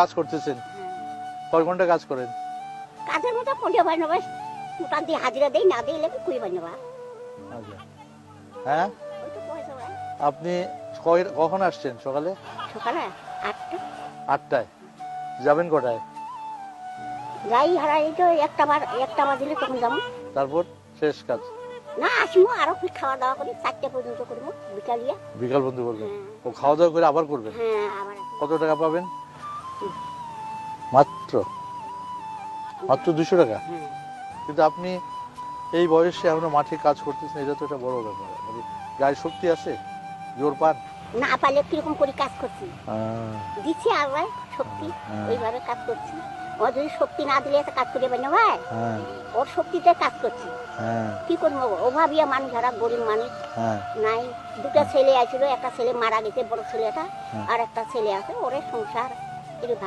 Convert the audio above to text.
কাজ করতেছেন? কয় ঘন্টা কাজ করেন? কাজের মতো 15 বাই মোটান দিয়ে হাজিরা দেই, না দিলে 20 বাই নেবা। আচ্ছা। হ্যাঁ, ওই তো পয়সা হয়। আপনি কখন আসছেন? সকালে সকালে 8টা 8টায়। যাবেন কটায়? যাই হারাই তো একটা বাজিলে তখন যাবো। তারপর শেষ কাজ? না আসবো আরো কি খাওয়া দাওয়া করি 4টা পর্যন্ত করবো বিকালিয়া। বিকাল বন্ধু করবেন? হ্যাঁ। ও খাওয়া দাওয়া করে আবার করবেন? হ্যাঁ আবার কত টাকা পাবেন? মাত্র মাত্র 200 টাকা? হ্যাঁ। কিন্তু আপনি এই বয়সে এখনো মাঠে কাজ করতেছেন, এটা তো একটা বড় ব্যাপার। মানে গায়ে শক্তি আছে? জোর পান? না পারলে কিরকম করে কাজ করছি, আহ, দিচ্ছি আবার শক্তি, হ্যাঁ। ওইভাবে কাজ করছি। ও যদি শক্তি না দিলে তো কাজ করে পারি না ভাই, হ্যাঁ, ওর শক্তিতে কাজ করছি। হ্যাঁ, কি করবো, অভাবিয়া মানুষ, যারা গরিব মানুষ হ্যাঁ। নাই। দুটা ছেলে আছিল, একটা ছেলে মারা গেছে বড় ছেলেটা, হ্যাঁ। আর একটা ছেলে আছে, ওরে সংসার এইভাবে